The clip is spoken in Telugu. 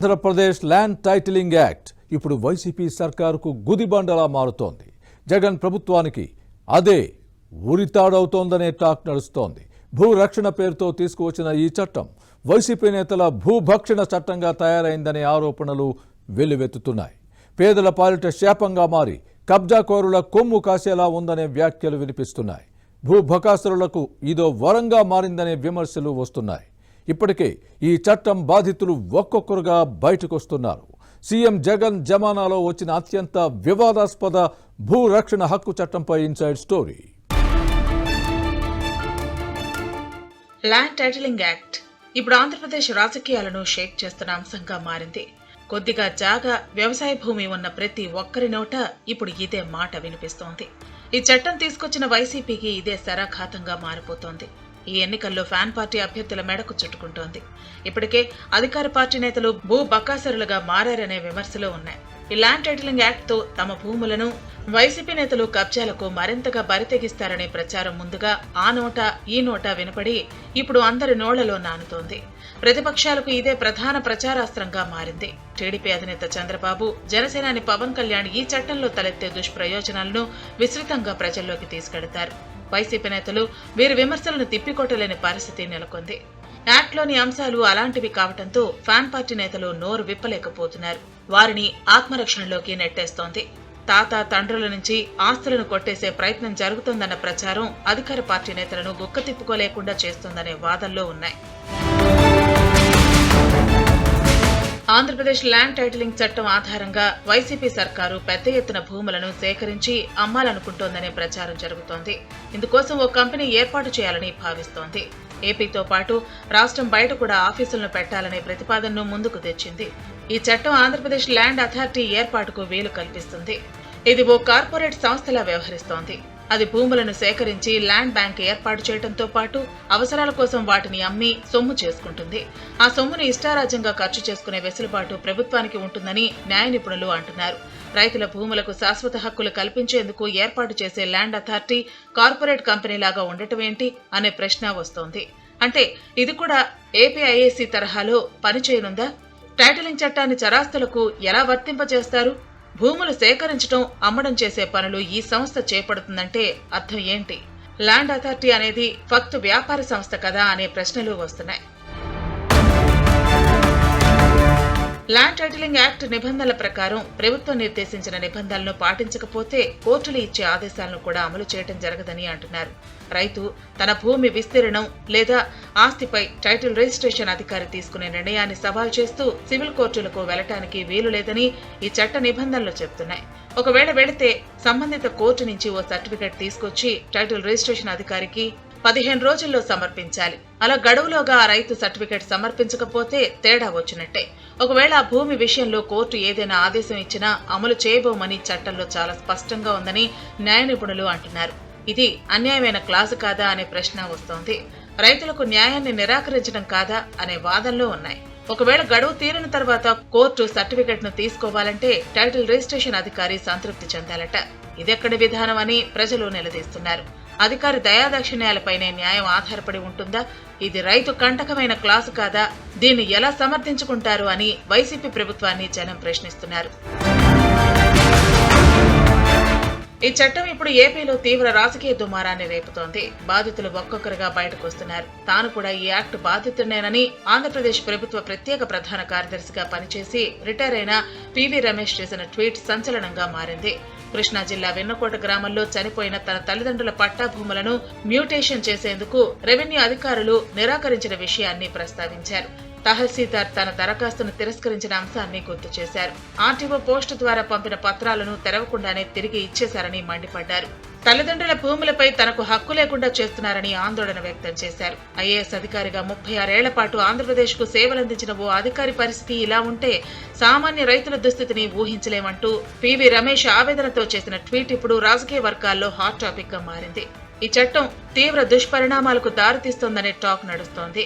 ఆంధ్రప్రదేశ్ ల్యాండ్ టైటిలింగ్ యాక్ట్ ఇప్పుడు వైసీపీ సర్కారుకు గుదిబండలా మారుతోంది. జగన్ ప్రభుత్వానికి అదే ఉరితాడవుతోందనే టాక్ నడుస్తోంది. భూ రక్షణ పేరుతో తీసుకువచ్చిన ఈ చట్టం వైసీపీ నేతల భూభక్షణ చట్టంగా తయారైందనే ఆరోపణలు వెల్లువెత్తుతున్నాయి. పేదల పాలిట శాపంగా మారి కబ్జాకోరుల కొమ్ము కాసేలా ఉందనే వ్యాఖ్యలు వినిపిస్తున్నాయి. భూభకాసురులకు ఇదో వరంగా మారిందనే విమర్శలు వస్తున్నాయి. ఇప్పటికే ఈ చట్టం బాధితులు ఒక్కొక్కరుగా బయటకొస్తున్నారు. సీఎం జగన్ జమానాలో వచ్చిన అత్యంత వివాదాస్పద భూ రక్షణ హక్కు చట్టంపై inside story. Land titling act ఇప్పుడు ఆంధ్రప్రదేశ్ రాజకీయాలను షేక్ చేస్తున్న అంశంగా మారింది. కొద్దిగా జాగా వ్యవసాయ భూమి ఉన్న ప్రతి ఒక్కరి నోట ఇప్పుడు ఇదే మాట వినిపిస్తోంది. ఈ చట్టం తీసుకొచ్చిన వైసీపీకి ఇదే శరాఘాతంగా మారిపోతోంది. ఈ ఎన్నికల్లో ఫ్యాన్ పార్టీ అభ్యర్థుల మెడకు చుట్టుకుంటోంది. ఇప్పటికే అధికార పార్టీ నేతలు భూ బకాసరులుగా మారారనే విమర్శలు ఉన్నాయి. ఈ ల్యాండ్ టైటిలింగ్ యాక్ట్ తో తమ భూములను వైసీపీ నేతలు కబ్జాలకు మరింతగా బరితెగిస్తారనే ప్రచారం ముందుగా ఆ నోట ఈ నోట వినపడి ఇప్పుడు అందరి నోళ్లలో నానుతోంది. ప్రతిపక్షాలకు ఇదే ప్రధాన ప్రచారాస్త్రంగా మారింది. టీడీపీ అధినేత చంద్రబాబు, జనసేనాని పవన్ కళ్యాణ్ ఈ చట్టంలో తలెత్తే దుష్ప్రయోజనాలను విస్తృతంగా ప్రజల్లోకి తీసుకెడతారు. వైసీపీ నేతలు వీరి విమర్శలను తిప్పికొట్టలేని పరిస్థితి నెలకొంది. యాక్ట్లోని అంశాలు అలాంటివి కావడంతో ఫ్యాన్ పార్టీ నేతలు నోరు విప్పలేకపోతున్నారు. వారిని ఆత్మరక్షణలోకి నెట్టేస్తోంది. తాత తండ్రుల నుంచి ఆస్తులను కొట్టేసే ప్రయత్నం జరుగుతోందన్న ప్రచారం అధికార పార్టీ నేతలను గుక్క తిప్పుకోలేకుండా చేస్తోందనే వాదనలో ఉన్నాయి. ఆంధ్రప్రదేశ్ ల్యాండ్ టైటిలింగ్ చట్టం ఆధారంగా వైసీపీ సర్కారు పెద్ద ఎత్తున భూములను సేకరించి అమ్మాలనుకుంటోందనే ప్రచారం జరుగుతోంది. ఇందుకోసం ఓ కంపెనీ ఏర్పాటు చేయాలని భావిస్తోంది. ఏపీతో పాటు రాష్ట్రం బయట కూడా ఆఫీసులను పెట్టాలనే ప్రతిపాదనను ముందుకు తెచ్చింది. ఈ చట్టం ఆంధ్రప్రదేశ్ ల్యాండ్ అథారిటీ ఏర్పాటుకు వీలు కల్పిస్తుంది. ఇది ఓ కార్పొరేట్ సంస్థలా వ్యవహరిస్తోంది. అది భూములను సేకరించి ల్యాండ్ బ్యాంక్ ఏర్పాటు చేయడంతో పాటు అవసరాల కోసం వాటిని అమ్మి సొమ్ము చేసుకుంటుంది. ఆ సొమ్మును ఇష్టారాజ్యంగా ఖర్చు చేసుకునే వెసులుబాటు ప్రభుత్వానికి ఉంటుందని న్యాయ నిపుణులు అంటున్నారు. రైతుల భూములకు శాశ్వత హక్కులు కల్పించేందుకు ఏర్పాటు చేసే ల్యాండ్ అథారిటీ కార్పొరేట్ కంపెనీలాగా ఉండటం ఏంటి అనే ప్రశ్న వస్తోంది. అంటే ఇది కూడా ఏపీఐఏసీ తరహాలో పనిచేయనుందా? టైటిలింగ్ చట్టాన్ని చరాస్తులకు ఎలా వర్తింపజేస్తారు? భూములు సేకరించడం, అమ్మడం చేసే పనులు ఈ సంస్థ చేపడుతుందంటే అర్థం ఏంటి? ల్యాండ్ అథారిటీ అనేది ఫక్తు వ్యాపార సంస్థ కదా అనే ప్రశ్నలు వస్తున్నాయి. ల్యాండ్ టైటిలింగ్ యాక్ట్ నిబంధనల ప్రకారం ప్రభుత్వం నిర్దేశించిన నిబంధనలను పాటించకపోతే కోర్టులు ఇచ్చే ఆదేశాలను కూడా అమలు చేయడం జరగదని అంటున్నారు. రైతు తన భూమి విస్తీర్ణం లేదా ఆస్తిపై టైటిల్ రిజిస్ట్రేషన్ అధికారి తీసుకునే నిర్ణయాన్ని సవాల్ చేస్తూ సివిల్ కోర్టులకు వెళ్లటానికి వీలు లేదని ఈ చట్ట నిబంధనలు చెబుతున్నాయి. ఒకవేళ వెళితే సంబంధిత కోర్టు నుంచి ఓ సర్టిఫికెట్ తీసుకొచ్చి టైటిల్ రిజిస్ట్రేషన్ అధికారికి 15 రోజుల్లో సమర్పించాలి. అలా గడువులోగా ఆ రైతు సర్టిఫికెట్ సమర్పించకపోతే తేడా వచ్చినట్టే. ఒకవేళ ఆ భూమి విషయంలో కోర్టు ఏదైనా ఆదేశం ఇచ్చినా అమలు చేయబోమని చట్టంలో చాలా స్పష్టంగా ఉందని న్యాయ నిపుణులు అంటున్నారు. ఇది అన్యాయమైన క్లాజు కాదా అనే ప్రశ్న వస్తోంది. రైతులకు న్యాయాన్ని నిరాకరించడం కాదా అనే వాదనలు ఉన్నాయి. ఒకవేళ గడువు తీరిన తర్వాత కోర్టు సర్టిఫికెట్ ను తీసుకోవాలంటే టైటిల్ రిజిస్ట్రేషన్ అధికారి సంతృప్తి చెందాలట. ఇదెక్కడి విధానం అని ప్రజలు నిలదీస్తున్నారు. అధికారి దయాదాక్షిణ్యాలపైనే న్యాయం ఆధారపడి ఉంటుందా? ఇది రైతు కంటకమైన క్లాసు కాదా? దీన్ని ఎలా సమర్థించుకుంటారు అని వైసీపీ ప్రభుత్వాన్ని జనం ప్రశ్నిస్తున్నారు. ఈ చట్టం ఇప్పుడు ఏపీలో తీవ్ర రాజకీయ దుమారాన్ని రేపుతోంది. బాధితులు ఒక్కొక్కరుగా బయటకు వస్తున్నారు. తాను కూడా ఈ యాక్ట్ బాధితుడేనని ఆంధ్రప్రదేశ్ ప్రభుత్వ ప్రత్యేక ప్రధాన కార్యదర్శిగా పనిచేసి రిటైర్ అయిన పివి రమేష్ చేసిన ట్వీట్ సంచలనంగా మారింది. కృష్ణా జిల్లా వెన్నకోట గ్రామంలో చనిపోయిన తన తల్లిదండ్రుల పట్టా భూములను మ్యూటేషన్ చేసేందుకు రెవెన్యూ అధికారులు నిరాకరించిన విషయాన్ని ప్రస్తావించారు. తహసీల్దార్ తన దరఖాస్తును తిరస్కరించిన అంశాన్ని గుర్తు చేశారు. ఆర్టీఓ పోస్టు ద్వారా పంపిన పత్రాలను తెరవకుండానే తిరిగి ఇచ్చేశారని మండిపడ్డారు. తల్లిదండ్రుల భూములపై తనకు హక్కు లేకుండా చేస్తున్నారని ఆందోళన వ్యక్తం చేశారు. ఐఏఎస్ అధికారిగా 36 ఏళ్ల పాటు ఆంధ్రప్రదేశ్ కు సేవలందించిన ఓ అధికారి పరిస్థితి ఇలా ఉంటే సామాన్య రైతుల దుస్థితిని ఊహించలేమంటూ పివి రమేష్ ఆవేదనతో చేసిన ట్వీట్ ఇప్పుడు రాజకీయ వర్గాల్లో హాట్ టాపిక్ గా మారింది. ఈ చట్టం తీవ్ర దుష్పరిణామాలకు దారితీస్తోందనే టాక్ నడుస్తోంది.